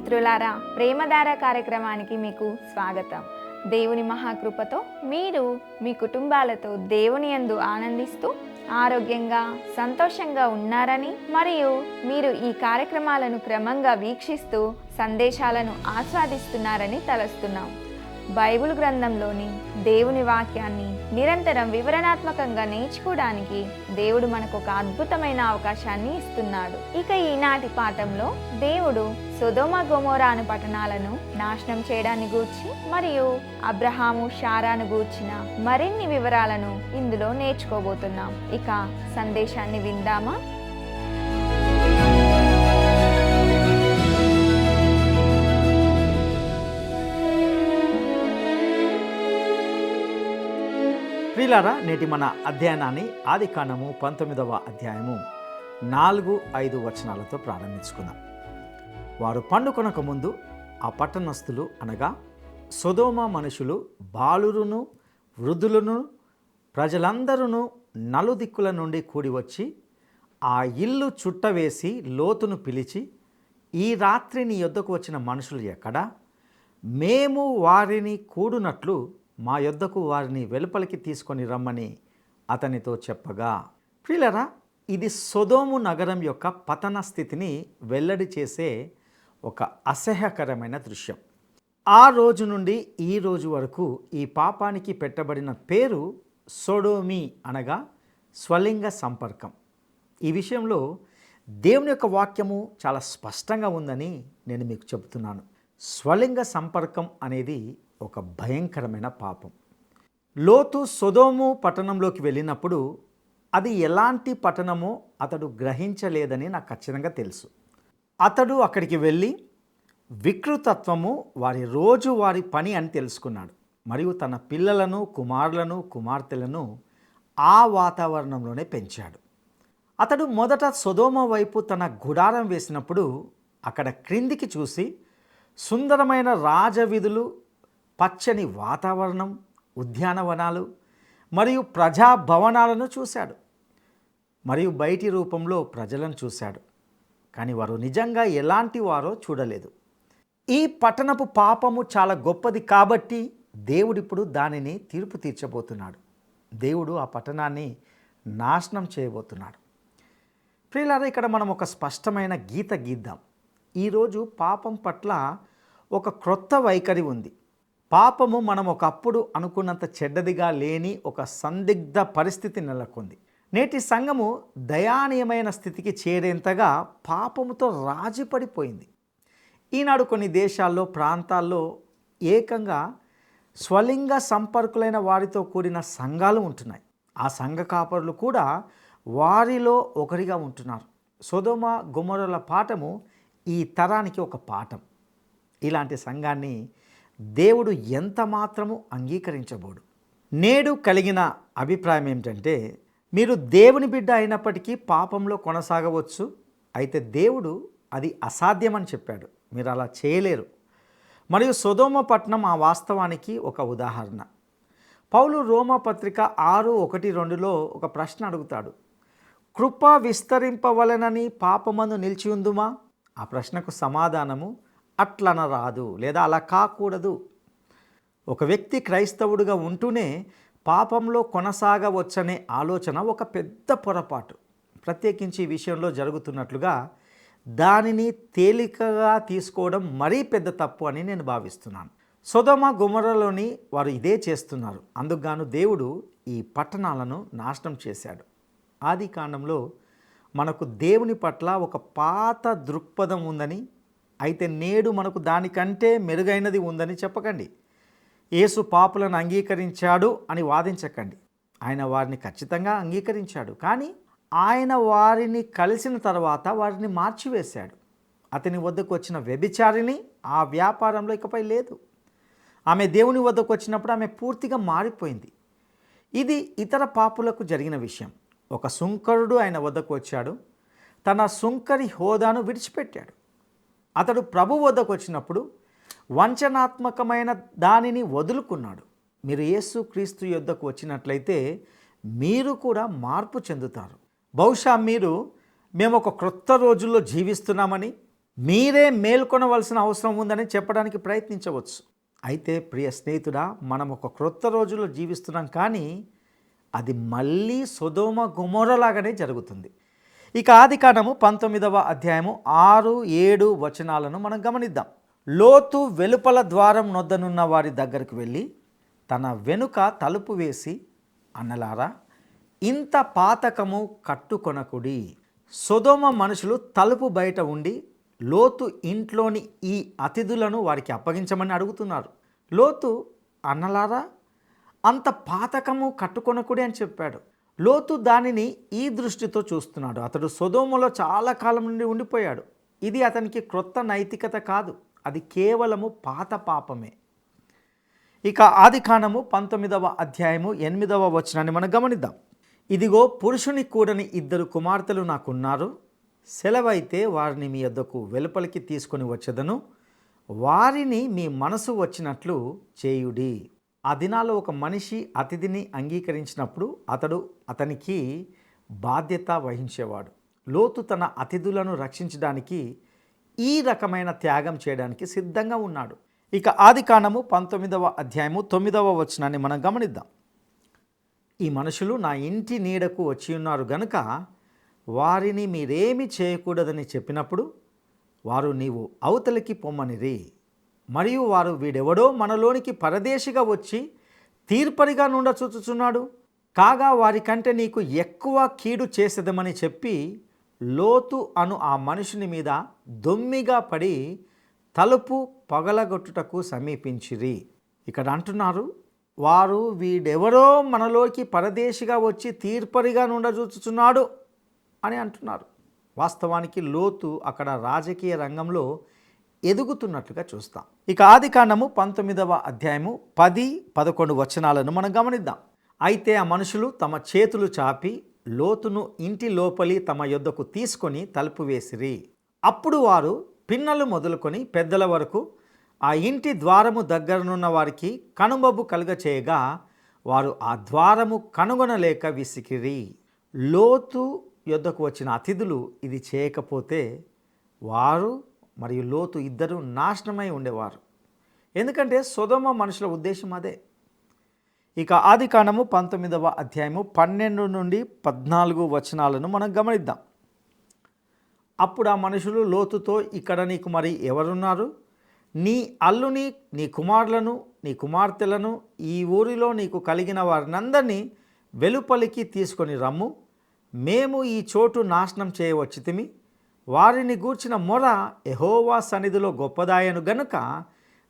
మిత్రులారా, ప్రేమధార కార్యక్రమానికి మీకు స్వాగతం. దేవుని మహాకృపతో మీరు మీ కుటుంబాలతో దేవుని యందు ఆనందిస్తూ ఆరోగ్యంగా సంతోషంగా ఉన్నారని, మరియు మీరు ఈ కార్యక్రమాలను క్రమంగా వీక్షిస్తూ సందేశాలను ఆస్వాదిస్తున్నారని తలస్తున్నాం. బైబిల్ గ్రంథంలోని దేవుని వాక్యాన్ని నిరంతరం వివరణాత్మకంగా నేర్చుకోవడానికి దేవుడు మనకు ఒక అద్భుతమైన అవకాశాన్ని ఇస్తున్నాడు. ఇక ఈనాటి పాఠంలో దేవుడు సొదొమ గొమొర్రా అను పట్టణాలను నాశనం చేయడాన్ని గూర్చి మరియు అబ్రహాము శారాను గూర్చిన మరిన్ని వివరాలను ఇందులో నేర్చుకోబోతున్నాం. ఇక సందేశాన్ని విందామా? ప్రియులారా, నేటి మన అధ్యయనాన్ని ఆదికాండము 19వ అధ్యాయము 4-5 వచనాలతో ప్రారంభించుకుందాం. వారు పండుకొనక ముందు ఆ పట్టణస్థులు అనగా సొదొమ మనుషులు బాలురును వృద్ధులను ప్రజలందరూ నలుదిక్కుల నుండి కూడి వచ్చి ఆ ఇల్లు చుట్టవేసి లోతును పిలిచి, ఈ రాత్రి నీ యొద్దకు వచ్చిన మనుషులు ఎక్కడా? మేము వారిని కూడునట్లు మా యొద్దకు వారిని వెలుపలికి తీసుకొని రమ్మని అతనితో చెప్పగా. ప్రియులారా, ఇది సొదొమ నగరం యొక్క పతన స్థితిని వెల్లడి చేసే ఒక అసహ్యకరమైన దృశ్యం. ఆ రోజు నుండి ఈ రోజు వరకు ఈ పాపానికి పెట్టబడిన పేరు సొడోమి, అనగా స్వలింగ సంపర్కం. ఈ విషయంలో దేవుని యొక్క వాక్యము చాలా స్పష్టంగా ఉందని నేను మీకు చెబుతున్నాను. స్వలింగ సంపర్కం అనేది ఒక భయంకరమైన పాపం. లోతు సొదొమ పట్టణంలోకి వెళ్ళినప్పుడు అది ఎలాంటి పట్టణమో అతడు గ్రహించలేదని నాకు ఖచ్చితంగా తెలుసు. అతడు అక్కడికి వెళ్ళి వికృతత్వము వారి పని అని తెలుసుకున్నాడు. మరియు తన పిల్లలను, కుమారులను, కుమార్తెలను ఆ వాతావరణంలోనే పెంచాడు. అతడు మొదట సొదొమ వైపు తన గుడారం వేసినప్పుడు అక్కడ క్రిందికి చూసి సుందరమైన రాజవీధులు, పచ్చని వాతావరణం, ఉద్యానవనాలు మరియు ప్రజా భవనాలను చూశాడు. మరియు బయటి రూపంలో ప్రజలను చూశాడు. కానీ వారు నిజంగా ఎలాంటి వారో చూడలేదు. ఈ పట్టణపు పాపము చాలా గొప్పది కాబట్టి దేవుడిప్పుడు దానిని తీర్పు తీర్చబోతున్నాడు. దేవుడు ఆ పట్టణాన్ని నాశనం చేయబోతున్నాడు. ప్రియులారా, ఇక్కడ మనం ఒక స్పష్టమైన గీత గీద్దాం. ఈరోజు పాపం పట్ల ఒక క్రొత్త వైఖరి ఉంది. పాపము మనం ఒకప్పుడు అనుకున్నంత చెడ్డదిగా లేని ఒక సందిగ్ధ పరిస్థితి నెలకొంది. నేటి సంఘము దయానీయమైన స్థితికి చేరేంతగా పాపముతో రాజీపడిపోయింది. ఈనాడు కొన్ని దేశాల్లో, ప్రాంతాల్లో ఏకంగా స్వలింగ సంపర్కులైన వారితో కూడిన సంఘాలు ఉంటున్నాయి. ఆ సంఘ కాపరులు కూడా వారిలో ఒకరిగా ఉంటున్నారు. సొదొమ గొమొర్రాల పాఠము ఈ తరానికి ఒక పాఠం. ఇలాంటి సంఘాన్ని దేవుడు ఎంత మాత్రము అంగీకరించబోడు. నేడు కలిగిన అభిప్రాయం ఏమిటంటే, మీరు దేవుని బిడ్డ అయినప్పటికీ పాపంలో కొనసాగవచ్చు. అయితే దేవుడు అది అసాధ్యమని చెప్పాడు. మీరు అలా చేయలేరు. మరియు సొదొమ పట్టణం ఆ వాస్తవానికి ఒక ఉదాహరణ. పౌలు రోమా పత్రిక 6:1-2లో ఒక ప్రశ్న అడుగుతాడు. కృప విస్తరింపవలెనని పాపమందు నిలిచి ఉందుమా? ఆ ప్రశ్నకు సమాధానము అట్లనరాదు, లేదా అలా కాకూడదు. ఒక వ్యక్తి క్రైస్తవుడిగా ఉంటూనే పాపంలో కొనసాగవచ్చనే ఆలోచన ఒక పెద్ద పొరపాటు. ప్రత్యేకించి ఈ విషయంలో జరుగుతున్నట్లుగా దానిని తేలికగా తీసుకోవడం మరీ పెద్ద తప్పు అని నేను భావిస్తున్నాను. సొదొమ గొమొర్రాలోని వారు ఇదే చేస్తున్నారు. అందుకుగాను దేవుడు ఈ పట్టణాలను నాశనం చేశాడు. ఆది కాండంలో మనకు దేవుని పట్ల ఒక పాత దృక్పథం ఉందని, అయితే నేడు మనకు దానికంటే మెరుగైనది ఉందని చెప్పకండి. యేసు పాపులను అంగీకరించాడు అని వాదించకండి. ఆయన వారిని ఖచ్చితంగా అంగీకరించాడు. కానీ ఆయన వారిని కలిసిన తర్వాత వారిని మార్చివేశాడు. అతని వద్దకు వచ్చిన వ్యభిచారిని ఆ వ్యాపారంలో ఇకపై లేదు. ఆమె దేవుని వద్దకు వచ్చినప్పుడు ఆమె పూర్తిగా మారిపోయింది. ఇది ఇతర పాపులకు జరిగిన విషయం. ఒక సుంకరుడు ఆయన వద్దకు వచ్చాడు. తన సుంకరి హోదాను విడిచిపెట్టాడు. అతడు ప్రభు వద్దకు వచ్చినప్పుడు వంచనాత్మకమైన దానిని వదులుకున్నాడు. మీరు యేసు క్రీస్తు యొద్దకు వచ్చినట్లయితే మీరు కూడా మార్పు చెందుతారు. బహుశా మీరు మేము ఒక క్రొత్త రోజుల్లో జీవిస్తున్నామని, మీరే మేల్కొనవలసిన అవసరం ఉందని చెప్పడానికి ప్రయత్నించవచ్చు. అయితే ప్రియ స్నేహితుడా, మనం ఒక క్రొత్త రోజుల్లో జీవిస్తున్నాం, కానీ అది మళ్ళీ సొదొమ గొమొర్రాలాగానే జరుగుతుంది. ఇక ఆదికాండము 19వ అధ్యాయము 6, 7 వచనాలను మనం గమనిద్దాం. లోతు వెలుపల ద్వారం నొద్దనున్న వారి దగ్గరికి వెళ్ళి తన వెనుక తలుపు వేసి, అన్నలారా, ఇంత పాతకము కట్టుకొనకుడి. సొదొమ మనుషులు తలుపు బయట ఉండి లోతు ఇంట్లోని ఈ అతిథులను వారికి అప్పగించమని అడుగుతున్నారు. లోతు, అన్నలారా, అంత పాతకము కట్టుకొనకుడి అని చెప్పాడు. లోతు దానిని ఈ దృష్టితో చూస్తున్నాడు. అతడు సొదొమలో చాలా కాలం నుండి ఉండిపోయాడు. ఇది అతనికి క్రొత్త నైతికత కాదు, అది కేవలము పాత పాపమే. ఇక ఆదికాండము 19వ అధ్యాయము 8వ వచనాన్ని మనం గమనిద్దాం. ఇదిగో, పురుషుని కూడని 2 కుమార్తెలు నాకున్నారు. సెలవైతే వారిని మీ యొద్దకు వెలుపలికి తీసుకొని వచ్చెదను. వారిని మీ మనసు వచ్చినట్లు చేయుడి. ఆ దినాల్లో ఒక మనిషి అతిథిని అంగీకరించినప్పుడు అతనికి బాధ్యత వహించేవాడు. లోతు తన అతిథులను రక్షించడానికి ఈ రకమైన త్యాగం చేయడానికి సిద్ధంగా ఉన్నాడు. ఇక ఆదికాండము 19వ అధ్యాయము 9వ వచనాన్ని మనం గమనిద్దాం. ఈ మనుషులు నా ఇంటి నీడకు వచ్చి ఉన్నారు గనుక వారిని మీరేమి చేయకూడదని చెప్పినప్పుడు వారు నీవు అవతలికి పొమ్మనిరి. మరియు వారు, వీడెవడో మనలోనికి పరదేశిగా వచ్చి తీర్పరిగా నుండ చూచుచున్నాడు, కాగా వారికంటే నీకు ఎక్కువ కీడు చేసేదమని చెప్పి లోతు అను ఆ మనుషుని మీద దొమ్మిగా పడి తలుపు పగలగొట్టుటకు సమీపించిరి. ఇక్కడ అంటున్నారు, వారు వీడెవరో మనలోకి పరదేశిగా వచ్చి తీర్పరిగా నుండ చూచుచున్నాడు అని అంటున్నారు. వాస్తవానికి లోతు అక్కడ రాజకీయ రంగంలో ఎదుగుతున్నట్లుగా చూస్తాం. ఇక ఆదికాండము 19వ అధ్యాయము 10, 11 వచనాలను మనం గమనిద్దాం. అయితే ఆ మనుషులు తమ చేతులు చాపి లోతును ఇంటి లోపలి తమ యొద్దకు తీసుకొని తలుపు వేసిరి. అప్పుడు వారు పిన్నలు మొదలుకొని పెద్దల వరకు ఆ ఇంటి ద్వారము దగ్గరనున్న వారికి కనుమబ్బు కలుగచేయగా వారు ఆ ద్వారము కనుగొనలేక విసికిరి. లోతు యొద్దకు వచ్చిన అతిథులు ఇది చేయకపోతే వారు మరియు లోతు ఇద్దరు నాశనమై ఉండేవారు. ఎందుకంటే సొదొమ మనుషుల ఉద్దేశం అదే. ఇక ఆదికాండము 19వ అధ్యాయము 12 నుండి 14 వచనాలను మనం గమనిద్దాం. అప్పుడు ఆ మనుషులు లోతుతో, ఇక్కడ నీకు మరి ఎవరున్నారు? నీ అల్లుని, నీ కుమారులను, నీ కుమార్తెలను, ఈ ఊరిలో నీకు కలిగిన వారినందరినీ వెలుపలికి తీసుకొని రమ్ము. మేము ఈ చోటు నాశనం చేయవచ్చితిమి. వారిని గూర్చిన మొర యెహోవా సన్నిధిలో గొప్పదాయను గనుక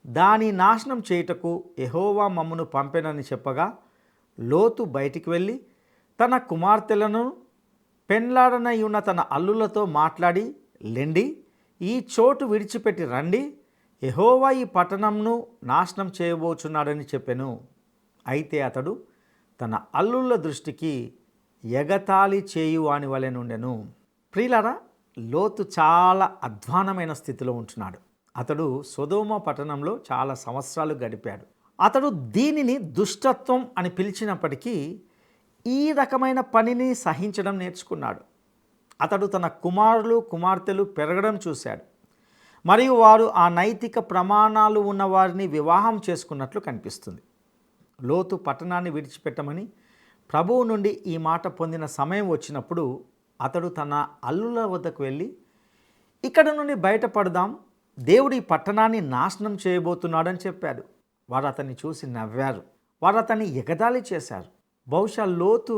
దాని నాశనం చేయుటకు యెహోవా మమ్మను పంపెనని చెప్పగా లోతు బయటికి వెళ్ళి తన కుమార్తెలను పెండ్లాడనై ఉన్న తన అల్లులతో మాట్లాడి, లెండి, ఈ చోటు విడిచిపెట్టి రండి, యెహోవా ఈ పట్టణంను నాశనం చేయబోచున్నాడని చెప్పెను. అయితే అతడు తన అల్లుళ్ళ దృష్టికి ఎగతాళి చేయువాని వలె నుండెను. ప్రియులారా, లోతు చాలా అధ్వానమైన స్థితిలో ఉంటున్నాడు. అతడు సొదొమ పట్టణంలో చాలా సంవత్సరాలు గడిపాడు. అతడు దీనిని దుష్టత్వం అని పిలిచినప్పటికీ ఈ రకమైన పనిని సహించడం నేర్చుకున్నాడు. అతడు తన కుమారులు, కుమార్తెలు పెరగడం చూశాడు. మరియు వారు ఆ నైతిక ప్రమాణాలు ఉన్న వారిని వివాహం చేసుకున్నట్లు కనిపిస్తుంది. లోతు పట్టణాన్ని విడిచిపెట్టమని ప్రభువు నుండి ఈ మాట పొందిన సమయం వచ్చినప్పుడు అతడు తన అల్లుల వద్దకు వెళ్ళి, ఇక్కడ నుండి బయటపడదాం, దేవుడు ఈ పట్టణాన్ని నాశనం చేయబోతున్నాడని చెప్పాడు. వారు అతన్ని చూసి నవ్వారు. వారు అతన్ని ఎగతాళి చేశారు. బహుశా లోతు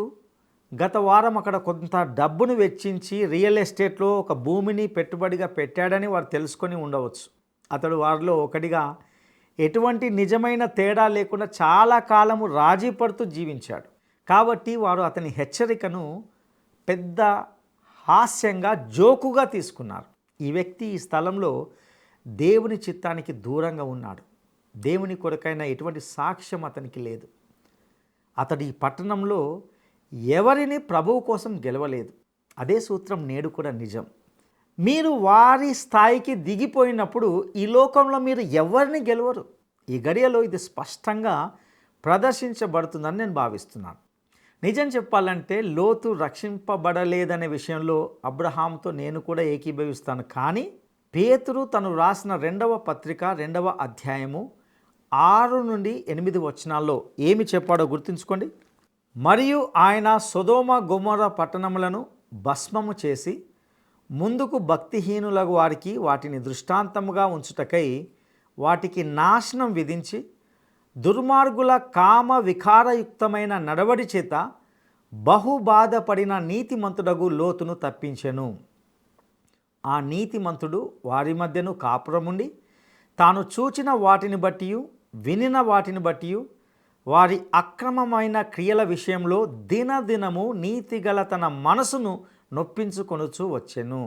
గత వారం అక్కడ కొంత డబ్బును వెచ్చించి రియల్ ఎస్టేట్లో ఒక భూమిని పెట్టుబడిగా పెట్టాడని వారు తెలుసుకొని ఉండవచ్చు. అతడు వారిలో ఒకటిగా ఎటువంటి నిజమైన తేడా లేకుండా చాలా కాలము రాజీ పడుతూ జీవించాడు. కాబట్టి వారు అతని హెచ్చరికను పెద్ద హాస్యంగా, జోకుగా తీసుకున్నారు. ఈ వ్యక్తి ఈ స్థలంలో దేవుని చిత్తానికి దూరంగా ఉన్నాడు. దేవుని కొరకైన ఎటువంటి సాక్ష్యం అతనికి లేదు. అతడు ఈ పట్టణంలో ఎవరిని ప్రభువు కోసం గెలవలేదు. అదే సూత్రం నేడు కూడా నిజం. మీరు వారి స్థాయికి దిగిపోయినప్పుడు ఈ లోకంలో మీరు ఎవరిని గెలవరు. ఈ గడియలో ఇది స్పష్టంగా ప్రదర్శించబడుతుందని నేను భావిస్తున్నాను. నిజం చెప్పాలంటే లోతు రక్షింపబడలేదనే విషయంలో అబ్రహాంతో నేను కూడా ఏకీభవిస్తాను. కానీ పేతురు తను రాసిన 2వ పత్రిక 2వ అధ్యాయము 6 నుండి 8 వచనాల్లో ఏమి చెప్పాడో గుర్తుంచుకోండి. మరియు ఆయన సొదొమ గొమొర్రా పట్టణములను భస్మము చేసి ముందుకు భక్తిహీనులకు వారికి వాటిని దృష్టాంతముగా ఉంచుటకై వాటికి నాశనం విధించి దుర్మార్గుల కామ వికారయుక్తమైన నడవడి చేత బహుబాధపడిన నీతిమంతుడగు లోతును తప్పించెను. ఆ నీతిమంతుడు వారి మధ్యను కాపురముండి తాను చూచిన వాటిని బట్టి వినిన వాటిని బట్టి వారి అక్రమమైన క్రియల విషయంలో దినదినము నీతిగల తన మనసును నొప్పించుకొనుచు వచ్చెను.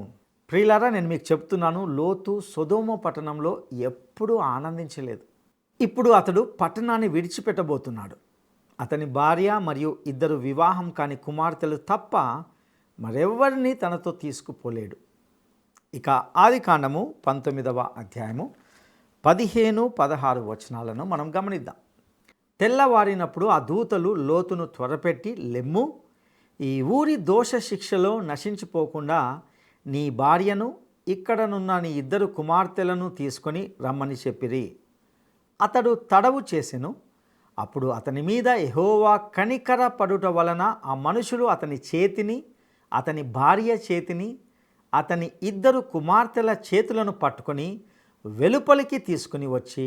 ప్రియులారా, నేను మీకు చెప్తున్నాను, లోతు సొదొమ పట్టణంలో ఎప్పుడూ ఆనందించలేదు. ఇప్పుడు అతడు పట్టణాన్ని విడిచిపెట్టబోతున్నాడు. అతని భార్య మరియు 2 వివాహం కాని కుమార్తెలు తప్ప మరెవ్వరిని తనతో తీసుకుపోలేడు. ఇక ఆదికాండము 19వ అధ్యాయము 15-16 వచనాలను మనం గమనిద్దాం. తెల్లవారినప్పుడు ఆ దూతలు లోతును త్వరపెట్టి, లెమ్ము, ఈ ఊరి దోష శిక్షలో నశించిపోకుండా నీ భార్యను ఇక్కడనున్న నీ 2 కుమార్తెలను తీసుకొని రమ్మని చెప్పిరి. అతడు తడవు చేసెను. అప్పుడు అతని మీద యెహోవా కనికర పడుట వలన ఆ మనుషులు అతని చేతిని, అతని భార్య చేతిని, అతని 2 కుమార్తెల చేతులను పట్టుకొని వెలుపలికి తీసుకుని వచ్చి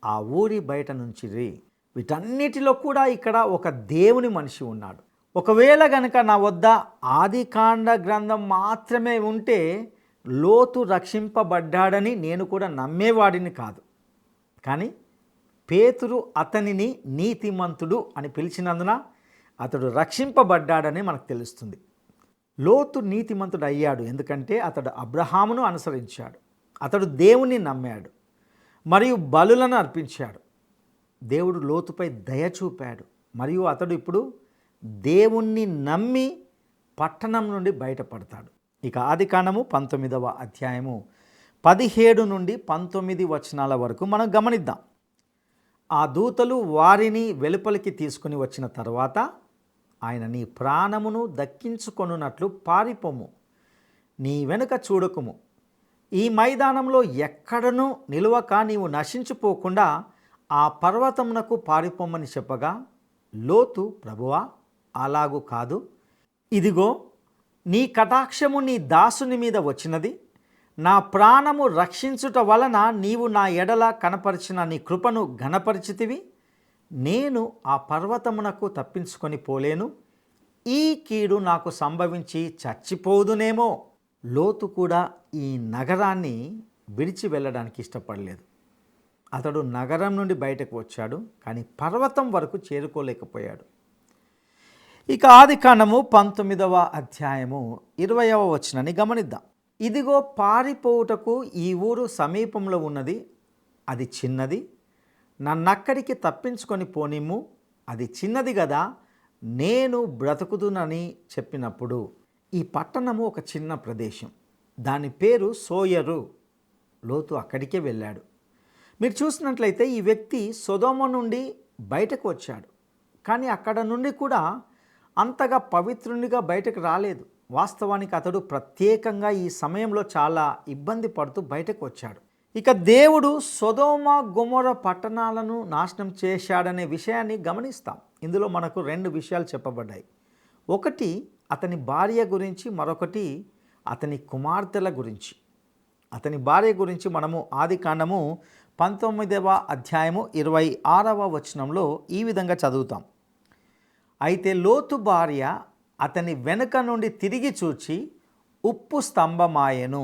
ఆ ఊరి బయట నుంచిరి. వీటన్నిటిలో కూడా ఇక్కడ ఒక దేవుని మనిషి ఉన్నాడు. ఒకవేళ గనక నా వద్ద ఆదికాండ గ్రంథం మాత్రమే ఉంటే లోతు రక్షింపబడ్డాడని నేను కూడా నమ్మేవాడిని కాదు. కానీ పేతురు అతనిని నీతిమంతుడు అని పిలిచినందున అతడు రక్షింపబడ్డాడని మనకు తెలుస్తుంది. లోతు నీతిమంతుడు అయ్యాడు ఎందుకంటే అతడు అబ్రహామును అనుసరించాడు, అతడు దేవుని నమ్మాడు మరియు బలులను అర్పించాడు. దేవుడు లోతుపై దయ చూపాడు మరియు అతడు ఇప్పుడు దేవుణ్ణి నమ్మి పట్టణం నుండి బయటపడతాడు. ఇక ఆదికాండము 19వ అధ్యాయము 17 నుండి 19 వచనాల వరకు మనం గమనిద్దాం. ఆ దూతలు వారిని వెలుపలికి తీసుకుని వచ్చిన తర్వాత ఆయన, నీ ప్రాణమును దక్కించుకొనున్నట్లు పారిపోము, నీ వెనుక చూడకుము, ఈ మైదానంలో ఎక్కడనూ నిలువక నీవు నశించిపోకుండా ఆ పర్వతమునకు పారిపోమని చెప్పగా, లోతు, ప్రభువా, అలాగూ కాదు, ఇదిగో నీ కటాక్షము నీ దాసుని మీద వచ్చినది, నా ప్రాణము రక్షించుట వలన నీవు నా ఎడల కనపరిచిన నీ కృపను ఘనపరిచితివి. నేను ఆ పర్వతమునకు తప్పించుకొని పోలేను, ఈ కీడు నాకు సంభవించి చచ్చిపోదునేమో. లోతు కూడా ఈ నగరాన్ని విడిచి వెళ్ళడానికి ఇష్టపడలేదు. అతడు నగరం నుండి బయటకు వచ్చాడు, కానీ పర్వతం వరకు చేరుకోలేకపోయాడు. ఇక ఆదికాండము 19వ అధ్యాయము 20వ వచనాన్ని గమనిద్దాం. ఇదిగో పారిపోవుటకు ఈ ఊరు సమీపంలో ఉన్నది, అది చిన్నది, నన్నక్కడికి తప్పించుకొని పోనిమ్ము, అది చిన్నది కదా, నేను బ్రతుకుదునని చెప్పినప్పుడు. ఈ పట్టణము ఒక చిన్న ప్రదేశం, దాని పేరు సోయరు. లోతు అక్కడికే వెళ్ళాడు. మీరు చూసినట్లయితే ఈ వ్యక్తి సొదొమ నుండి బయటకు వచ్చాడు, కానీ అక్కడ నుండి కూడా అంతగా పవిత్రునిగా బయటకు రాలేదు. వాస్తవానికి అతడు ప్రత్యేకంగా ఈ సమయంలో చాలా ఇబ్బంది పడుతూ బయటకు వచ్చాడు. ఇక దేవుడు సొదొమ గొమొర్రా పట్టణాలను నాశనం చేశాడనే విషయాన్ని గమనిస్తాం. ఇందులో మనకు 2 విషయాలు చెప్పబడ్డాయి. ఒకటి అతని భార్య గురించి, మరొకటి అతని కుమార్తెల గురించి. అతని భార్య గురించి మనము ఆదికాండము 19వ అధ్యాయము 26వ వచనంలో ఈ విధంగా చదువుతాం. అయితే లోతు భార్య అతని వెనుక నుండి తిరిగి చూచి ఉప్పు స్తంభమాయెను.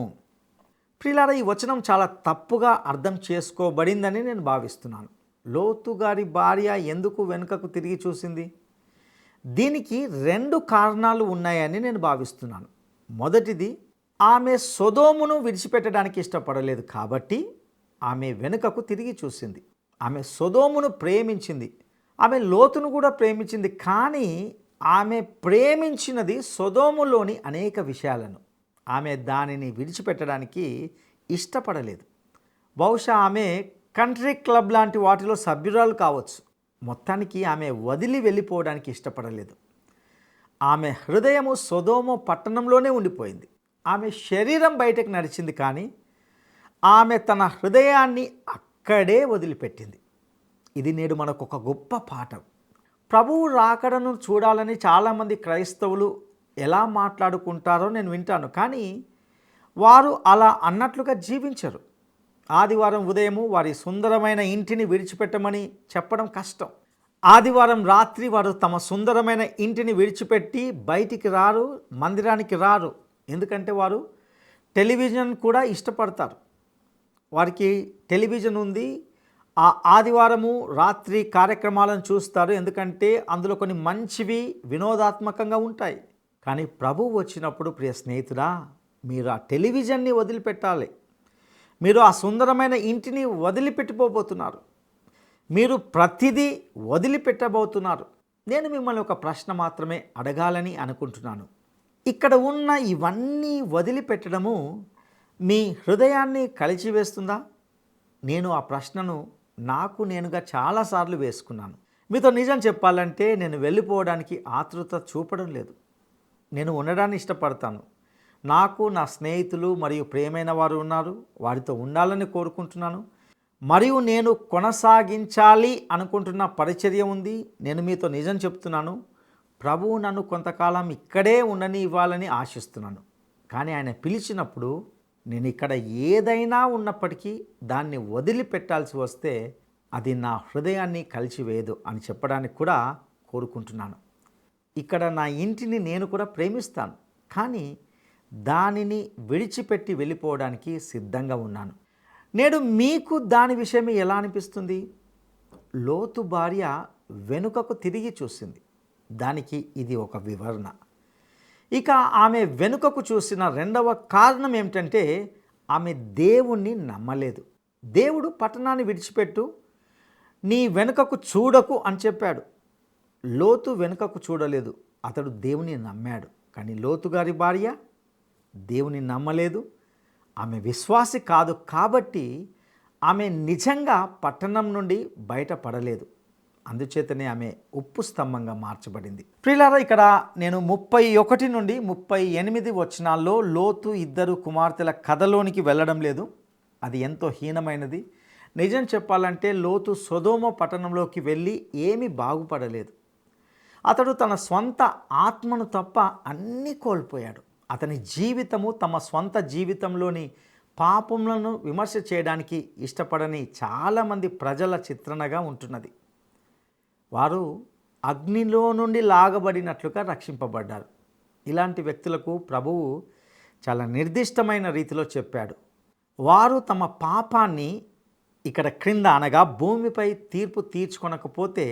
ప్రియులారా, ఈ వచనం చాలా తప్పుగా అర్థం చేసుకోబడిందని నేను భావిస్తున్నాను. లోతు గారి భార్య ఎందుకు వెనుకకు తిరిగి చూసింది? దీనికి 2 కారణాలు ఉన్నాయని నేను భావిస్తున్నాను. మొదటిది, ఆమె సొదొమను విడిచిపెట్టడానికి ఇష్టపడలేదు కాబట్టి ఆమె వెనుకకు తిరిగి చూసింది. ఆమె సొదొమను ప్రేమించింది, ఆమె లోతును కూడా ప్రేమించింది, కానీ ఆమె ప్రేమించినది సొదొమలోని అనేక విషయాలను. ఆమె దానిని విడిచిపెట్టడానికి ఇష్టపడలేదు. బహుశా ఆమె కంట్రీ క్లబ్ లాంటి వాటిలో సభ్యురాలు కావచ్చు. మొత్తానికి ఆమె వదిలి వెళ్ళిపోవడానికి ఇష్టపడలేదు. ఆమె హృదయము సొదొమ పట్టణంలోనే ఉండిపోయింది. ఆమె శరీరం బయటకు నడిచింది, కానీ ఆమె తన హృదయాన్ని అక్కడే వదిలిపెట్టింది. ఇది నేడు మనకు ఒక గొప్ప పాఠం. ప్రభువు రాకడను చూడాలని చాలామంది క్రైస్తవులు ఎలా మాట్లాడుకుంటారో నేను వింటాను, కానీ వారు అలా అన్నట్లుగా జీవించరు. ఆదివారం ఉదయము వారి సుందరమైన ఇంటిని విడిచిపెట్టమని చెప్పడం కష్టం. ఆదివారం రాత్రి వారు తమ సుందరమైన ఇంటిని విడిచిపెట్టి బయటికి రారు, మందిరానికి రారు. ఎందుకంటే వారు టెలివిజన్ కూడా ఇష్టపడతారు. వారికి టెలివిజన్ ఉంది, ఆ ఆదివారము రాత్రి కార్యక్రమాలను చూస్తారు. ఎందుకంటే అందులో కొన్ని మంచివి వినోదాత్మకంగా ఉంటాయి. కానీ ప్రభువు వచ్చినప్పుడు ప్రియ స్నేహితుడా, మీరు ఆ టెలివిజన్ని వదిలిపెట్టాలి. మీరు ఆ సుందరమైన ఇంటిని వదిలిపెట్టిపోబోతున్నారు. మీరు ప్రతిదీ వదిలిపెట్టబోతున్నారు. నేను మిమ్మల్ని ఒక ప్రశ్న మాత్రమే అడగాలని అనుకుంటున్నాను. ఇక్కడ ఉన్న ఇవన్నీ వదిలిపెట్టడము మీ హృదయాన్ని కలిచివేస్తుందా? నేను ఆ ప్రశ్నను నాకు నేనుగా చాలాసార్లు వేసుకున్నాను. మీతో నిజం చెప్పాలంటే నేను వెళ్ళిపోవడానికి ఆతృత చూపడం లేదు. నేను ఉండడాన్ని ఇష్టపడతాను. నాకు నా స్నేహితులు మరియు ప్రియమైన వారు ఉన్నారు, వారితో ఉండాలని కోరుకుంటున్నాను. మరియు నేను కొనసాగించాలి అనుకుంటున్న పరిచర్య ఉంది. నేను మీతో నిజం చెప్తున్నాను, ప్రభువు నన్ను కొంతకాలం ఇక్కడే ఉండని ఇవ్వాలని ఆశిస్తున్నాను. కానీ ఆయన పిలిచినప్పుడు నేను ఇక్కడ ఏదైనా ఉన్నప్పటికీ దాన్ని వదిలిపెట్టాల్సి వస్తే అది నా హృదయాన్ని కలిచివేయదు అని చెప్పడానికి కూడా కోరుకుంటున్నాను. ఇక్కడ నా ఇంటిని నేను కూడా ప్రేమిస్తాను, కానీ దానిని విడిచిపెట్టి వెళ్ళిపోవడానికి సిద్ధంగా ఉన్నాను. నేడు మీకు దాని విషయమే ఎలా అనిపిస్తుంది? లోతు భార్య వెనుకకు తిరిగి చూసింది. దానికి ఇది ఒక వివరణ. ఇక ఆమె వెనుకకు చూసిన రెండవ కారణం ఏమిటంటే ఆమె దేవుణ్ణి నమ్మలేదు. దేవుడు పట్టణాన్ని విడిచిపెట్టు, నీ వెనుకకు చూడకు అని చెప్పాడు. లోతు వెనుకకు చూడలేదు, అతడు దేవుని నమ్మాడు. కానీ లోతు గారి భార్య దేవుని నమ్మలేదు, ఆమె విశ్వాసి కాదు. కాబట్టి ఆమె నిజంగా పట్టణం నుండి బయటపడలేదు. అందుచేతనే ఆమె ఉప్పు స్తంభంగా మార్చబడింది. ప్రియులారా, ఇక్కడ నేను 31 నుండి 38 వచనాల్లో లోతు ఇద్దరు కుమార్తెల కథలోనికి వెళ్ళడం లేదు. అది ఎంతో హీనమైనది. నిజం చెప్పాలంటే లోతు సొదొమ పట్టణంలోకి వెళ్ళి ఏమీ బాగుపడలేదు. అతడు తన స్వంత ఆత్మను తప్ప అన్నీ కోల్పోయాడు. అతని జీవితము తమ స్వంత జీవితంలోని పాపములను విమర్శ చేయడానికి ఇష్టపడని చాలామంది ప్రజల చిత్రణగా ఉంటున్నది. వారు అగ్నిలో నుండి లాగబడినట్లుగా రక్షింపబడ్డారు. ఇలాంటి వ్యక్తులకు ప్రభువు చాలా నిర్దిష్టమైన రీతిలో చెప్పాడు. వారు తమ పాపాన్ని ఇక్కడ క్రింద అనగా భూమిపై తీర్పు తీర్చుకొనకపోతే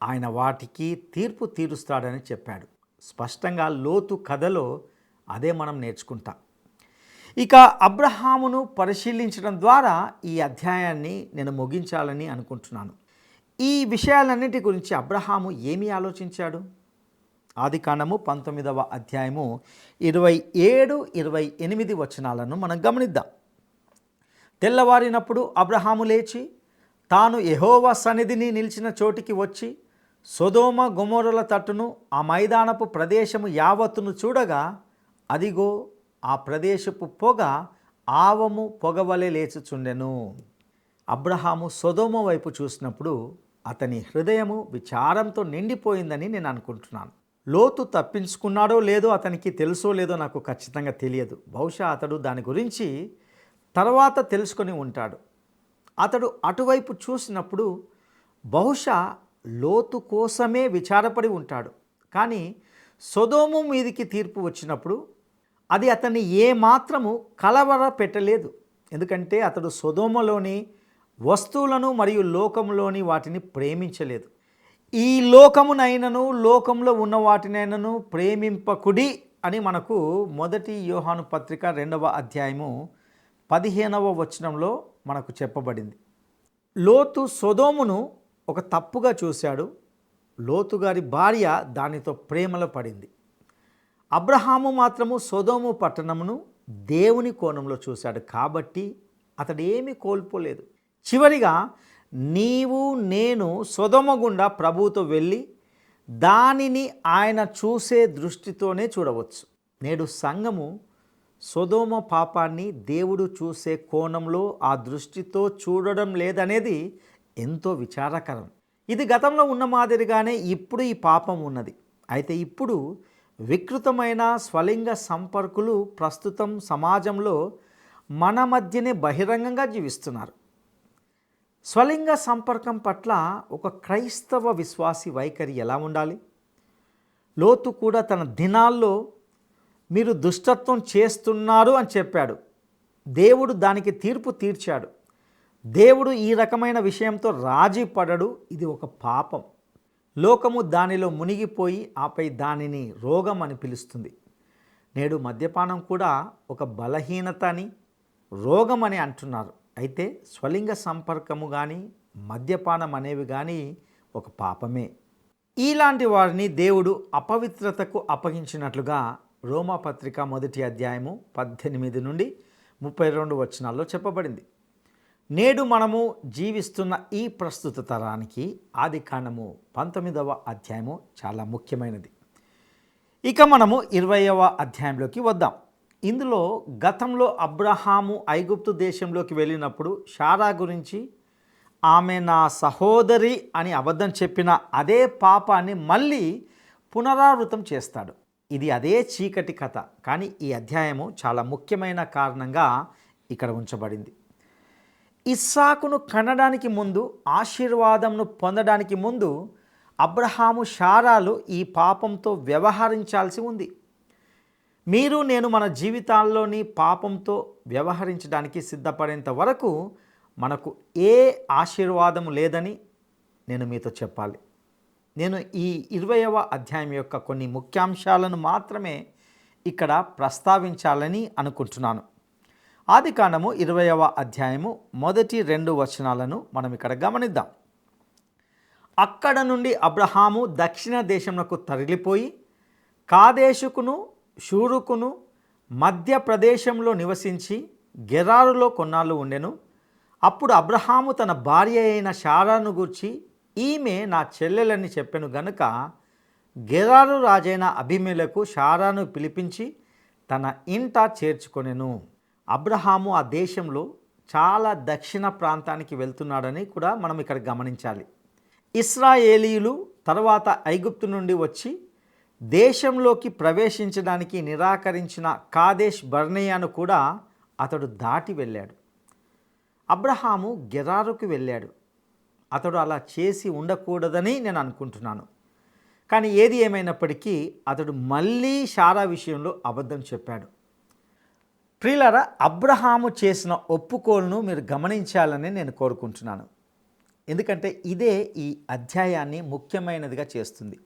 ఆయన వాటికి తీర్పు తీరుస్తాడని చెప్పాడు. స్పష్టంగా లోతు కథలో అదే మనం నేర్చుకుంటాం. ఇక అబ్రహామును పరిశీలించడం ద్వారా ఈ అధ్యాయాన్ని నేను ముగించాలని అనుకుంటున్నాను. ఈ విషయాలన్నిటి గురించి అబ్రహాము ఏమి ఆలోచించాడు? ఆదికాండము 19వ అధ్యాయము 27, 28 వచనాలను మనం గమనిద్దాం. తెల్లవారినప్పుడు అబ్రహాము లేచి తాను యెహోవా సన్నిధిని నిలిచిన చోటికి వచ్చి సొదొమ గొమొర్రాల తట్టును ఆ మైదానపు ప్రదేశము యావత్తును చూడగా అదిగో ఆ ప్రదేశపు పొగ ఆవము పొగవలె లేచుచుండెను. అబ్రహాము సొదొమ వైపు చూసినప్పుడు అతని హృదయము విచారంతో నిండిపోయిందని నేను అనుకుంటున్నాను. లోతు తప్పించుకున్నాడో లేదో అతనికి తెలుసో లేదో నాకు ఖచ్చితంగా తెలియదు. బహుశా అతడు దాని గురించి తర్వాత తెలుసుకొని ఉంటాడు. అతడు అటువైపు చూసినప్పుడు బహుశా లోతు కోసమే విచారపడి ఉంటాడు. కానీ సొదొమ మీదికి తీర్పు వచ్చినప్పుడు అది అతన్ని ఏమాత్రము కలవర పెట్టలేదు. ఎందుకంటే అతడు సొదొమలోని వస్తువులను మరియు లోకంలోని వాటిని ప్రేమించలేదు. ఈ లోకమునైనను లోకంలో ఉన్న వాటినైనను ప్రేమింపకుడి అని మనకు 1 యోహాను పత్రిక 2వ అధ్యాయము 15వ వచనంలో మనకు చెప్పబడింది. లోతు సొదొమను ఒక తప్పుగా చూశాడు. లోతు గారి భార్య దానితో ప్రేమలో పడింది. అబ్రహాము మాత్రము సొదొమ పట్టణమును దేవుని కోణంలో చూశాడు. కాబట్టి అతడు ఏమీ కోల్పోలేదు. చివరిగా నీవు నేను సొదొమ గుండా ప్రభువుతో వెళ్ళి దానిని ఆయన చూసే దృష్టితోనే చూడవచ్చు. నేడు సంఘము సొదొమ పాపాన్ని దేవుడు చూసే కోణంలో ఆ దృష్టితో చూడడం లేదనేది ఎంతో విచారకరం. ఇది గతంలో ఉన్న మాదిరిగానే ఇప్పుడు ఈ పాపం ఉన్నది. అయితే ఇప్పుడు వికృతమైన స్వలింగ సంపర్కులు ప్రస్తుతం సమాజంలో మన మధ్యనే బహిరంగంగా జీవిస్తున్నారు. స్వలింగ సంపర్కం పట్ల ఒక క్రైస్తవ విశ్వాసి వైఖరి ఎలా ఉండాలి? లోతు కూడా తన దినాల్లో మీరు దుష్టత్వం చేస్తున్నారు అని చెప్పాడు. దేవుడు దానికి తీర్పు తీర్చాడు. దేవుడు ఈ రకమైన విషయంతో రాజీ పడడు. ఇది ఒక పాపం. లోకము దానిలో మునిగిపోయి ఆపై దానిని రోగం అని పిలుస్తుంది. నేడు మద్యపానం కూడా ఒక బలహీనత అని, రోగం అని అంటున్నారు. అయితే స్వలింగ సంపర్కము కానీ మద్యపానం అనేవి కానీ ఒక పాపమే. ఇలాంటి వారిని దేవుడు అపవిత్రతకు అప్పగించినట్లుగా రోమాపత్రిక 1వ అధ్యాయము 18 నుండి 32 వచనాల్లో చెప్పబడింది. నేడు మనము జీవిస్తున్న ఈ ప్రస్తుత తరానికి ఆదికాండము 19వ అధ్యాయము చాలా ముఖ్యమైనది. ఇక మనము 20వ అధ్యాయంలోకి వద్దాం. ఇందులో గతంలో అబ్రహాము ఐగుప్తు దేశంలోకి వెళ్ళినప్పుడు శారా గురించి ఆమె నా సహోదరి అని అబద్ధం చెప్పిన అదే పాపాన్ని మళ్ళీ పునరావృతం చేస్తాడు. ఇది అదే చీకటి కథ. కానీ ఈ అధ్యాయము చాలా ముఖ్యమైన కారణంగా ఇక్కడ ఉంచబడింది. ఇస్సాకును కనడానికి ముందు, ఆశీర్వాదంను పొందడానికి ముందు అబ్రహాము శారాలు ఈ పాపంతో వ్యవహరించాల్సి ఉంది. మీరు నేను మన జీవితాల్లోని పాపంతో వ్యవహరించడానికి సిద్ధపడేంత వరకు మనకు ఏ ఆశీర్వాదం లేదని నేను మీతో చెప్పాలి. నేను ఈ 20వ అధ్యాయం యొక్క కొన్ని ముఖ్యాంశాలను మాత్రమే ఇక్కడ ప్రస్తావించాలని అనుకుంటున్నాను. ఆదికాండము 20వ అధ్యాయము మొదటి 2 వచనాలను మనం ఇక్కడ గమనిద్దాం. అక్కడ నుండి అబ్రహాము దక్షిణ దేశమునకు తరలిపోయి కాదేశుకును షూరుకును మధ్య ప్రదేశంలో నివసించి గెరారులో కొన్నాళ్ళు ఉండెను. అప్పుడు అబ్రహాము తన భార్య అయిన శారాను గూర్చి ఈమె నా చెల్లెలని చెప్పెను గనుక గెరారు రాజైన అబీమెలెకు శారాను పిలిపించి తన ఇంట చేర్చుకొనెను. అబ్రహాము ఆ దేశంలో చాలా దక్షిణ ప్రాంతానికి వెళ్తున్నాడని కూడా మనం ఇక్కడ గమనించాలి. ఇశ్రాయేలీయులు తర్వాత ఐగుప్తు నుండి వచ్చి దేశంలోకి ప్రవేశించడానికి నిరాకరించిన కాదేశ్ బర్నేయాను కూడా అతడు దాటి వెళ్ళాడు. అబ్రహాము గెరారుకు వెళ్ళాడు. అతడు అలా చేసి ఉండకూడదని నేను అనుకుంటున్నాను. కానీ ఏది ఏమైనప్పటికీ అతడు మళ్ళీ శారా విషయంలో అబద్ధం చెప్పాడు. ప్రియులారా, అబ్రహాము చేసిన ఒప్పుకోలును మీరు గమనించాలని నేను కోరుకుంటున్నాను. ఎందుకంటే ఇదే ఈ అధ్యాయాన్ని ముఖ్యమైనదిగా చేస్తుంది.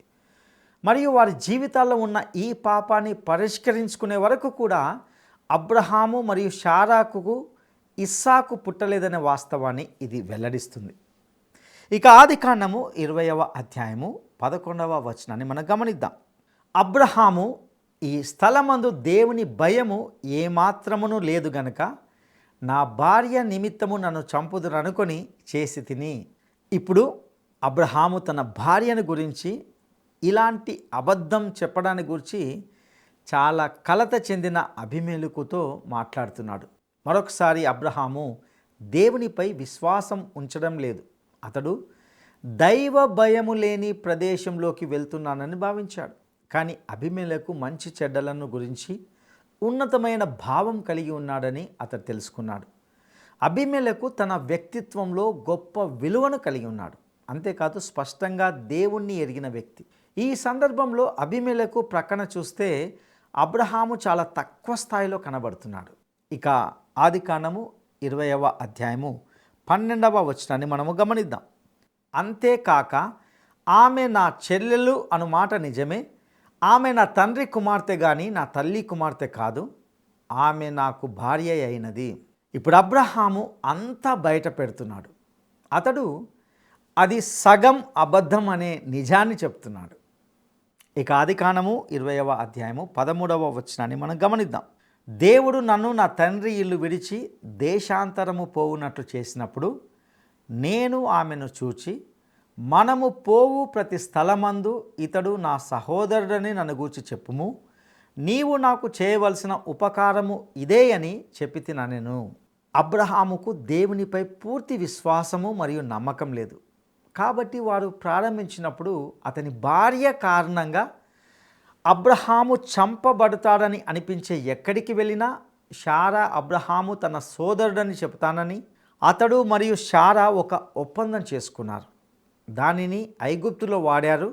మరియు వారి జీవితాల్లో ఉన్న ఈ పాపాన్ని పరిష్కరించుకునే వరకు కూడా అబ్రహాము మరియు శారాకు ఇస్సాకు పుట్టలేదనే వాస్తవాన్ని ఇది వెల్లడిస్తుంది. ఇక ఆదికాండము 20వ అధ్యాయము 11వ వచనాన్ని మనం గమనిద్దాం. అబ్రహాము ఈ స్థలమందు దేవుని భయము ఏమాత్రమును లేదు గనుక నా భార్య నిమిత్తము నన్ను చంపుదురనుకొని చేసి తిని. ఇప్పుడు అబ్రహాము తన భార్యను గురించి ఇలాంటి అబద్ధం చెప్పడాన్ని గురించి చాలా కలత చెందిన అబీమెలెకుతో మాట్లాడుతున్నాడు. మరొకసారి అబ్రహాము దేవునిపై విశ్వాసం ఉంచడం లేదు. అతడు దైవ భయము లేని ప్రదేశంలోకి వెళ్తున్నానని భావించాడు. కానీ అబీమెలెకు మంచి చెడ్డలను గురించి ఉన్నతమైన భావం కలిగి ఉన్నాడని అతడు తెలుసుకున్నాడు. అబీమెలెకు తన వ్యక్తిత్వంలో గొప్ప విలువను కలిగి ఉన్నాడు. అంతేకాదు స్పష్టంగా దేవుణ్ణి ఎరిగిన వ్యక్తి. ఈ సందర్భంలో అబీమెలెకు ప్రక్కన చూస్తే అబ్రహాము చాలా తక్కువ స్థాయిలో కనబడుతున్నాడు. ఇక ఆదికాండము 20వ అధ్యాయము 12వ వచనాన్ని మనము గమనిద్దాం. అంతేకాక ఆమె నా చెల్లెలు అను మాట నిజమే. ఆమె నా తండ్రి కుమార్తె కానీ నా తల్లి కుమార్తె కాదు. ఆమె నాకు భార్య అయినది. ఇప్పుడు అబ్రహాము అంతా బయట పెడుతున్నాడు. అతడు అది సగం అబద్ధం అనే నిజాన్ని చెప్తున్నాడు. ఇక ఆదికాండము 20వ అధ్యాయము 13వ వచనాన్ని మనం గమనిద్దాం. దేవుడు నన్ను నా తండ్రి ఇల్లు విడిచి దేశాంతరము పోవునట్లు చేసినప్పుడు నేను ఆమెను చూచి మనము పోవు ప్రతి స్థలమందు ఇతడు నా సహోదరుడని నన్ను గూర్చి చెప్పుము. నీవు నాకు చేయవలసిన ఉపకారము ఇదే అని చెప్పి తిననెను. అబ్రహాముకు దేవునిపై పూర్తి విశ్వాసము మరియు నమ్మకం లేదు. కాబట్టి వారు ప్రారంభించినప్పుడు అతని భార్య కారణంగా అబ్రహాము చంపబడతాడని అనిపించే ఎక్కడికి వెళ్ళినా శారా అబ్రహాము తన సోదరుడని చెబుతానని అతడు మరియు శారా ఒక ఒప్పందం చేసుకున్నారు. దానిని ఐగుప్తులో వాడారు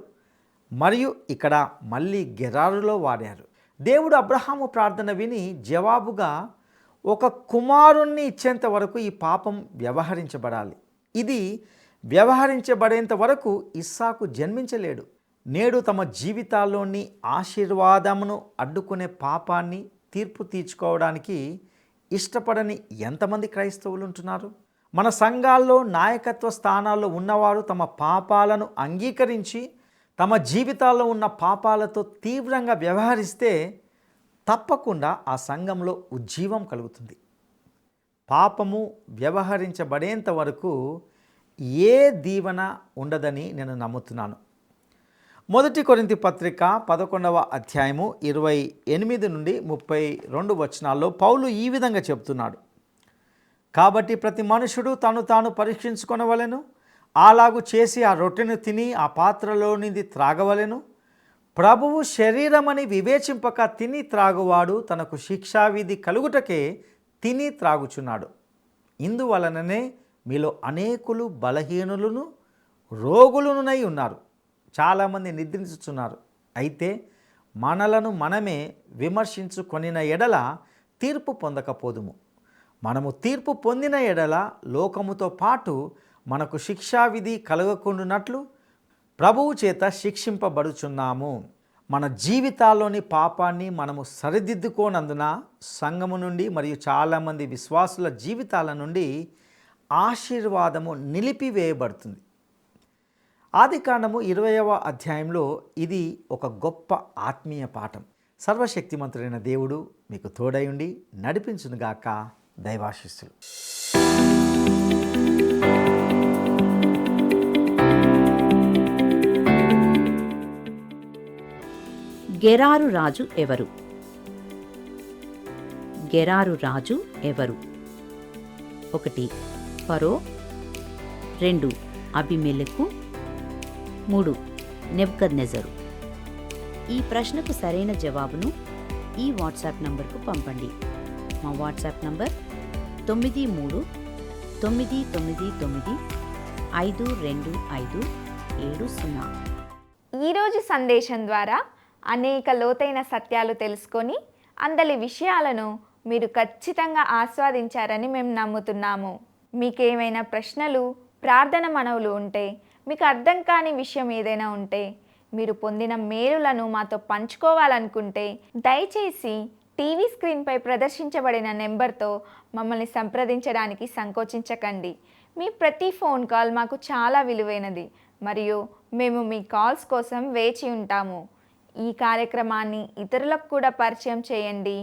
మరియు ఇక్కడ మళ్ళీ గెరారులో వాడారు. దేవుడు అబ్రహాము ప్రార్థన విని జవాబుగా ఒక కుమారుణ్ణి ఇచ్చేంత వరకు ఈ పాపం వ్యవహరించబడాలి. ఇది వ్యవహరించబడేంత వరకు ఇస్సాకు జన్మించలేడు. నేడు తమ జీవితాల్లోని ఆశీర్వాదమును అడ్డుకునే పాపాన్ని తీర్పు తీర్చుకోవడానికి ఇష్టపడని ఎంతమంది క్రైస్తవులు ఉంటున్నారు? మన సంఘాల్లో నాయకత్వ స్థానాల్లో ఉన్నవారు తమ పాపాలను అంగీకరించి తమ జీవితాల్లో ఉన్న పాపాలతో తీవ్రంగా వ్యవహరిస్తే తప్పకుండా ఆ సంఘంలో ఉజ్జీవం కలుగుతుంది. పాపము వ్యవహరించబడేంత వరకు ఏ దీవెన ఉండదని నేను నమ్ముతున్నాను. 1 కొరింథీ పత్రిక 11వ అధ్యాయము 28 నుండి 32 వచనాల్లో పౌలు ఈ విధంగా చెప్తున్నాడు. కాబట్టి ప్రతి మనుషుడు తాను పరీక్షించుకొనవలెను, అలాగు చేసి ఆ రొట్టెను తిని ఆ పాత్రలోనిది త్రాగవలెను. ప్రభువు శరీరమని వివేచింపక తిని త్రాగువాడు తనకు శిక్షావిధి కలుగుటకే తిని త్రాగుచున్నాడు. ఇందువలననే మీలో అనేకులు బలహీనులను రోగులునై ఉన్నారు, చాలామంది నిద్రించుచున్నారు. అయితే మనలను మనమే విమర్శించుకొనిన ఎడల తీర్పు పొందకపోదుము. మనము తీర్పు పొందిన ఎడల లోకముతో పాటు మనకు శిక్షావిధి కలగకుండునట్లు ప్రభువు చేత శిక్షింపబడుచున్నాము. మన జీవితాల్లోని పాపాన్ని మనము సరిదిద్దుకోనందున సంఘము నుండి మరియు చాలామంది విశ్వాసుల జీవితాల నుండి ఆశీర్వాదము నిలిపివేయబడుతుంది. ఆదికాండము 20వ అధ్యాయంలో ఇది ఒక గొప్ప ఆత్మీయ పాఠం. సర్వశక్తిమంతుడైన దేవుడు మీకు తోడయుండి నడిపించునుగాక. దైవాశీస్సులు. గెరారు రాజు ఎవరు? గెరారు రాజు ఎవరు? 1 ఫరో, 2 అబీమెలెకు, 3 నెబుకద్నెజరు. ఈ ప్రశ్నకు సరైన జవాబును ఈ వాట్సాప్ నంబర్కు పంపండి. మా వాట్సాప్ నంబర్ 9399952570. ఈరోజు సందేశం ద్వారా అనేక లోతైన సత్యాలు తెలుసుకొని అందలి విషయాలను మీరు ఖచ్చితంగా ఆస్వాదించారని మేము నమ్ముతున్నాము. మీకేమైనా ప్రశ్నలు, ప్రార్థన మనవులు ఉంటే, మీకు అర్థం కాని విషయం ఏదైనా ఉంటే, మీరు పొందిన మేలులను మాతో పంచుకోవాలనుకుంటే దయచేసి టీవీ స్క్రీన్పై ప్రదర్శించబడిన నెంబర్తో మమ్మల్ని సంప్రదించడానికి సంకోచించకండి. మీ ప్రతి ఫోన్ కాల్ మాకు చాలా విలువైనది మరియు మేము మీ కాల్స్ కోసం వేచి ఉంటాము. ఈ కార్యక్రమాన్ని ఇతరులకు కూడా పరిచయం చేయండి.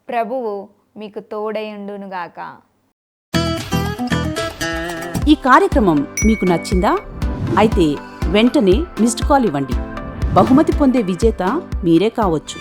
ప్రభువు మీకు తోడయుండునుగాక. ఈ కార్యక్రమం మీకు నచ్చిందా? అయితే వెంటనే మిస్డ్ కాల్ ఇవ్వండి. బహుమతి పొందే విజేత మీరే కావచ్చు.